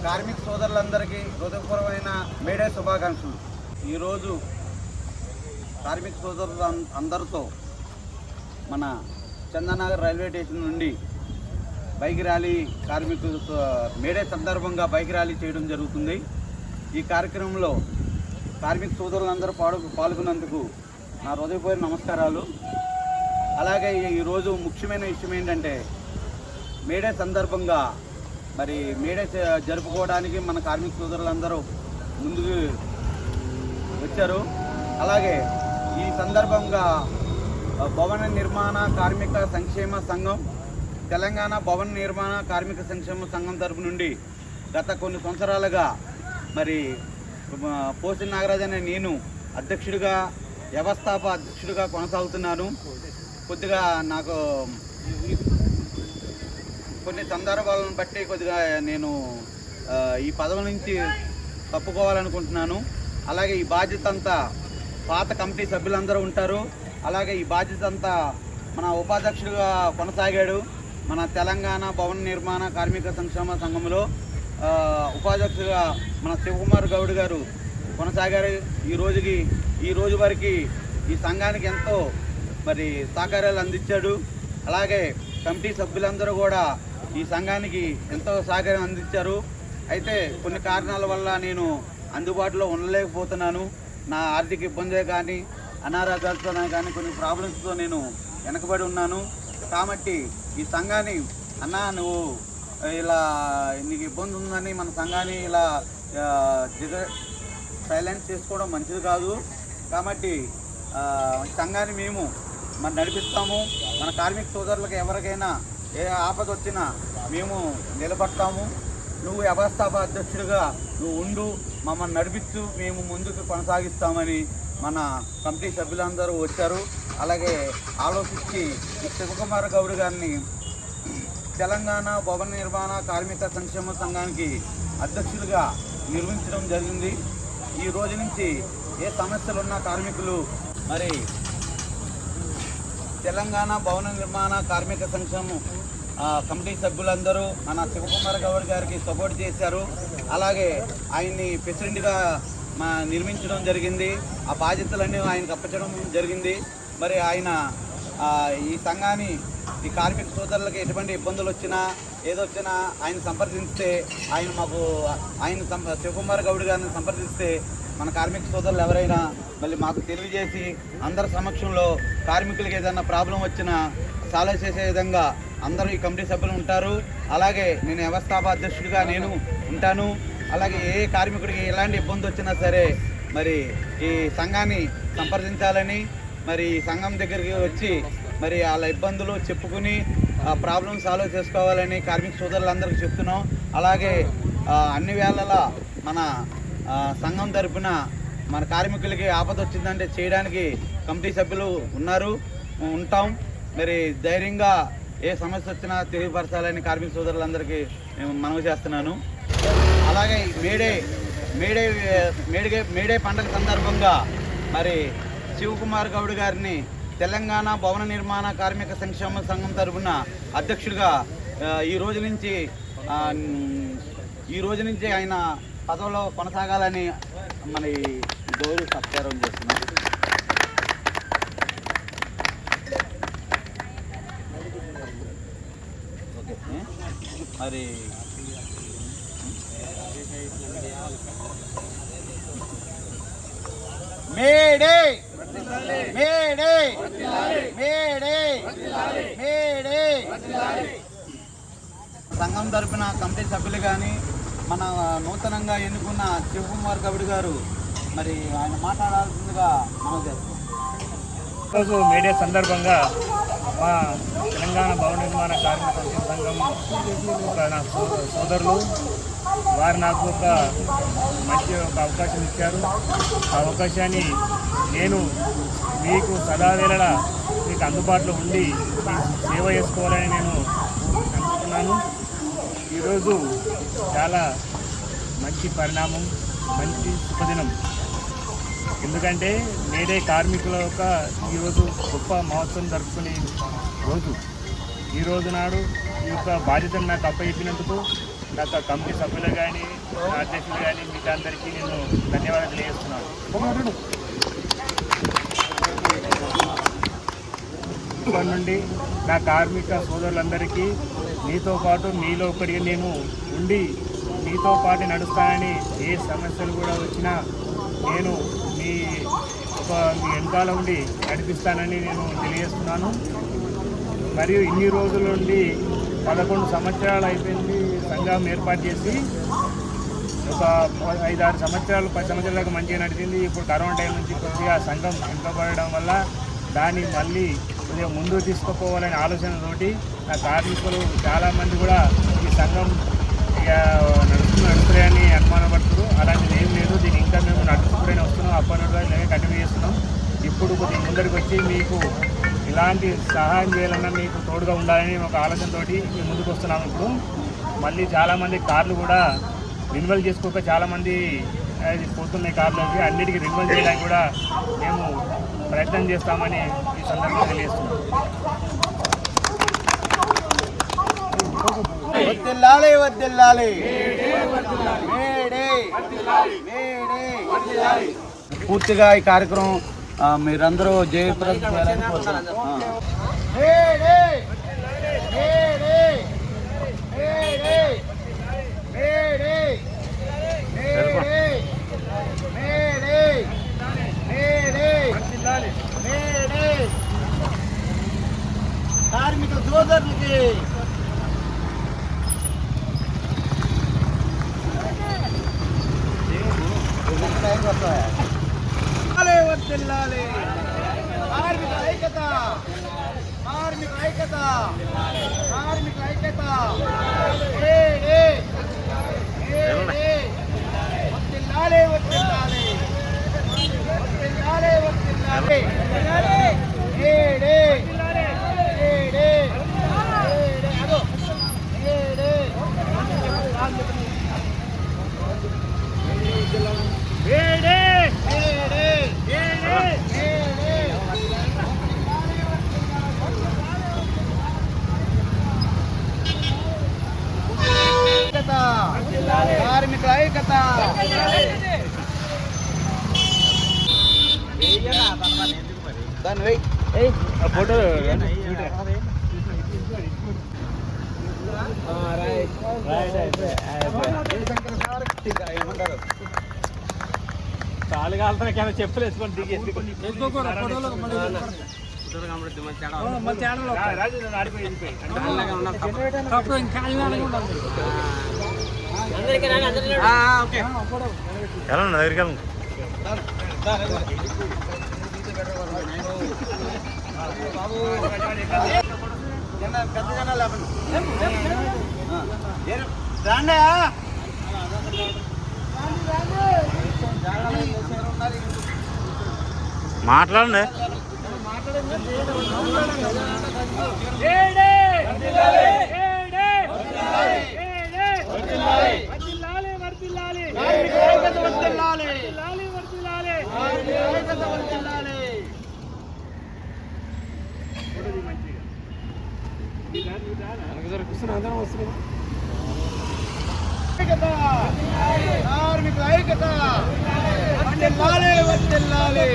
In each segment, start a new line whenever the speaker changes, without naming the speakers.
కార్మిక సోదరులందరికీ హృదయపూర్వమైన మేడే శుభాకాంక్షలు. ఈరోజు కార్మిక సోదరులు అందరితో మన చందనగర్ రైల్వే స్టేషన్ నుండి బైక్ ర్యాలీ కార్మికులు మేడే సందర్భంగా బైక్ ర్యాలీ చేయడం జరుగుతుంది. ఈ కార్యక్రమంలో కార్మిక సోదరులందరూ పాల్గొన్నందుకు నా హృదయపూర్వక నమస్కారాలు. అలాగే ఈరోజు ముఖ్యమైన విషయం ఏంటంటే మేడే సందర్భంగా మరి మేడే జరుపుకోవడానికి మన కార్మిక సోదరులందరూ ముందుకు వచ్చారు. అలాగే ఈ సందర్భంగా భవన నిర్మాణ కార్మిక సంక్షేమ సంఘం, తెలంగాణ భవన నిర్మాణ కార్మిక సంక్షేమ సంఘం తరపు నుండి గత కొన్ని సంవత్సరాలుగా మరి పోసిన నాగరాజు అనే నేను అధ్యక్షుడిగా వ్యవస్థాప అధ్యక్షుడిగా కొనసాగుతున్నాను. కొద్దిగా నాకు కొన్ని సందర్భాలను బట్టి కొద్దిగా నేను ఈ పదవి నుంచి తప్పుకోవాలనుకుంటున్నాను. అలాగే ఈ బాధ్యత అంతా పాత కమిటీ సభ్యులందరూ ఉంటారు. అలాగే ఈ బాధ్యత అంతా మన ఉపాధ్యక్షుడిగా కొనసాగాడు. మన తెలంగాణ భవన నిర్మాణ కార్మిక సంక్షేమ సంఘంలో ఉపాధ్యక్షుడిగా మన శివకుమార్ గౌడ్ గారు కొనసాగారు. ఈ రోజు వరకు ఈ సంఘానికి ఎంతో మరి సహకారాలు అందించాడు. అలాగే కమిటీ సభ్యులందరూ కూడా ఈ సంఘానికి ఎంతో సహకారం అందించారు. అయితే కొన్ని కారణాల వల్ల నేను అందుబాటులో ఉండలేకపోతున్నాను. నా ఆర్థిక ఇబ్బందే కానీ అనారోగ్యాలతో కానీ కొన్ని ప్రాబ్లమ్స్తో నేను వెనకబడి ఉన్నాను. కాబట్టి ఈ సంఘాన్ని నువ్వు ఇలా నీకు ఇబ్బంది ఉందని మన సంఘాన్ని ఇలా సైలెన్స్ చేసుకోవడం మంచిది కాదు. కాబట్టి సంఘాన్ని మేము మరి నడిపిస్తాము. మన కార్మిక సోదరులకు ఎవరికైనా ఏ ఆపద వచ్చినా మేము నిలబడతాము. నువ్వు వ్యవస్థాప అధ్యక్షుడిగా నువ్వు ఉండు, మమ్మల్ని నడిపించు, మేము ముందుకు కొనసాగిస్తామని మన కమిటీ సభ్యులందరూ వచ్చారు. అలాగే ఆలోచించి శివకుమార్ గౌడ్ గారిని తెలంగాణ భవన నిర్మాణ కార్మిక సంక్షేమ సంఘానికి అధ్యక్షుడిగా నిర్మించడం జరిగింది. ఈ రోజు నుంచి ఏ సమస్యలున్న కార్మికులు మరి తెలంగాణ భవన నిర్మాణ కార్మిక సంక్షేమ కమిటీ సభ్యులందరూ మన శివకుమార్ గౌడ్ గారికి సపోర్ట్ చేశారు. అలాగే ఆయన్ని ప్రెసిడెంట్గా నిర్మించడం జరిగింది. ఆ బాధ్యతలన్నీ ఆయనకు అప్పచడం జరిగింది. మరి ఆయన ఈ సంఘాన్ని ఈ కార్మిక సోదరులకు ఎటువంటి ఇబ్బందులు వచ్చినా ఏదొచ్చినా ఆయన సంప్రదిస్తే ఆయన శివకుమార్ గౌడ్ గారిని సంప్రదిస్తే మన కార్మిక సోదరులు ఎవరైనా మళ్ళీ మాకు తెలియజేసి అందరి సమక్షంలో కార్మికులకి ఏదైనా ప్రాబ్లం వచ్చినా సాల్వ్ చేసే విధంగా అందరూ ఈ కమిటీ సభ్యులు ఉంటారు. అలాగే నేను వ్యవస్థాప అధ్యక్షుడిగా నేను ఉంటాను. అలాగే ఏ కార్మికుడికి ఎలాంటి ఇబ్బంది వచ్చినా సరే మరి ఈ సంఘాన్ని సంప్రదించాలని, మరి ఈ సంఘం దగ్గరికి వచ్చి మరి వాళ్ళ ఇబ్బందులు చెప్పుకుని ప్రాబ్లమ్ సాల్వ్ చేసుకోవాలని కార్మిక సోదరులందరికీ చెప్తున్నాం. అలాగే అన్ని వేళలా మన సంఘం తరపున మన కార్మికులకి ఆపద వచ్చిందంటే చేయడానికి కమిటీ సభ్యులు ఉంటాం. మరి ధైర్యంగా ఏ సమస్య వచ్చినా తెలియపరచాలని కార్మిక సోదరులందరికీ నేను మనవి చేస్తున్నాను. అలాగే మేడే పండుగ సందర్భంగా మరి శివకుమార్ గౌడ్ గారిని తెలంగాణ భవన నిర్మాణ కార్మిక సంక్షేమ సంఘం తరఫున అధ్యక్షుడిగా ఈ రోజు నుంచి ఆయన పదవిలో కొనసాగాలని మన గౌరవ సత్కారం చేస్తున్నాం. ఓకే, మరి మేడే మేడే మేడే మేడే సంఘం తరపున కమిటీ సభ్యులు కానీ మన నూతనంగా ఎన్నుకున్న శివకుమార్ గౌడ్ గారు మరి ఆయన మాట్లాడాల్సిందిగా మనం చేస్తాం.
ఈరోజు మేడే సందర్భంగా మా తెలంగాణ భవన నిర్మాణ కార్మిక సంఘం నా సోదరులు వారు నాకు ఒక అవకాశం ఇచ్చారు. ఆ అవకాశాన్ని నేను మీకు సదావేళలా మీకు అందుబాటులో ఉండి సేవ చేసుకోవాలని నేను అనుకుంటున్నాను. ఈరోజు చాలా మంచి పరిణామం, మంచి శుభదినం. ఎందుకంటే మేడే కార్మికుల యొక్క ఈరోజు గొప్ప మహోత్సవం జరుపుకునే రోజు. ఈ రోజు నాడు ఈ యొక్క బాధ్యతను నాకు అప్పచెప్పినందుకు నాకు కమిటీ సభ్యులు కానీ అధ్యక్షులు కానీ మీకు అందరికీ నేను ధన్యవాదాలు తెలియజేస్తున్నాను. ఇప్పటి నుండి నా కార్మిక సోదరులందరికీ మీతో పాటు మీలో ఒకటిగా నేను ఉండి మీతో పాటు నడుస్తానని, ఏ సమస్యలు కూడా వచ్చినా నేను మీ వెనకాల ఉండి నడిపిస్తానని నేను తెలియజేస్తున్నాను. మరియు ఇన్ని రోజుల నుండి 11 సంవత్సరాలు అయిపోయింది సంఘం ఏర్పాటు చేసి. ఒక 5-6 సంవత్సరాలు 10 సంవత్సరాల దాకా మంచిగా నడిచింది. ఇప్పుడు కరోనా టైం నుంచి కొద్దిగా సంఘం వెనుకబడడం వల్ల దాన్ని మళ్ళీ కొద్దిగా ముందుకు తీసుకుపోవాలనే ఆలోచనతోటి నా కార్మికులు చాలామంది కూడా ఈ సంఘం ఇక నడుస్తున్నాయని అనుమానపడుతున్నారు. అలాంటిది ఏం లేదు. దీన్ని ఇంకా మేము నడుచుకుంటూనే వస్తున్నాం. అప్పటి నుండి కంటిన్యూ చేస్తున్నాం. ఇప్పుడు కొద్దిగా ముందరికి వచ్చి మీకు ఇలాంటి సహాయం చేయాలన్నా మీకు తోడుగా ఉండాలని ఒక ఆలోచనతోటి మేము ముందుకు వస్తున్నాము. ఇప్పుడు మళ్ళీ చాలామంది కార్లు కూడా రెన్యువల్ చేసుకోక చాలామంది పోతున్నాయి కార్లకి. అన్నిటికీ రెన్యువల్ చేయడానికి కూడా మేము ప్రయత్నం చేస్తామని ఈ సందర్భంగా తెలియజేస్తున్నాం.
వర్ధిల్లాలి వర్ధిల్లాలి. పూర్తిగా ఈ కార్యక్రమం మీరందరూ జయప్రదం చేయాలని కోరుతున్నాను. కార్మిక సోదరులకి వర్ధిల్లాలి. కార్మిక ఐక్యత, కార్మిక ఐక్యత, కార్మిక ఐక్యత. వర్ధిల్లాలి వర్ధిల్లాలి వర్ధిల్లాలి వర్ధిల్లాలి. కార్మిక ఐక్యత. దాన్ని వెయ్యి
ఫోటో
ఏమంటారు?
చాలు కాలుతా చెప్పులు వేసుకొని దిగి
పెద్ద జనాలు రాండి.
మాట్లాడండి.
కార్మికుల ఐక్యత. వర్ధిల్లాలి వర్ధిల్లాలి.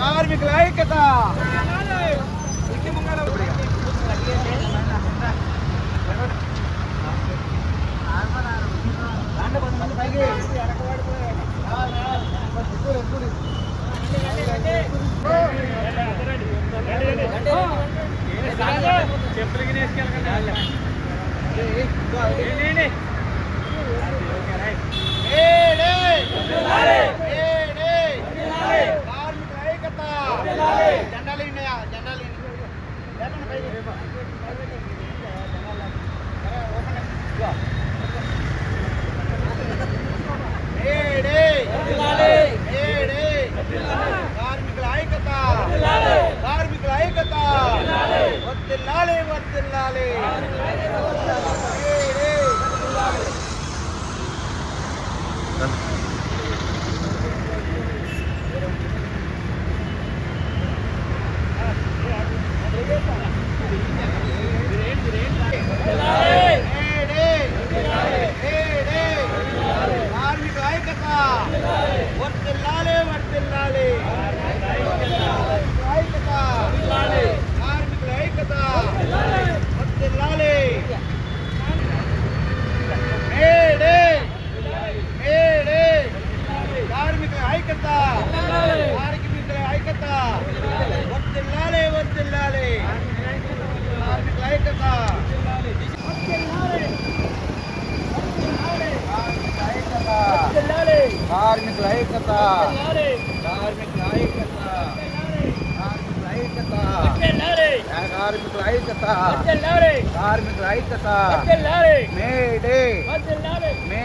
కార్మికుల ఐక్యత.
చెప్పులకి వేసుకెళ్ళకండి.
కార్మికుల ఐక్యత. జెండాలు ఉన్నాయా? జెండాలు కార్మికుల ఐక్యత. కార్మికుల ఐక్యత. వర్ధిల్లాలి వర్ధిల్లాలి. కార్మికుల ఐక్యత, కార్మికుల ఐక్యత, కార్మికుల ఐక్యత, కార్మికుల ఐక్యత, కార్మికుల ఐక్యత. మే డే, మే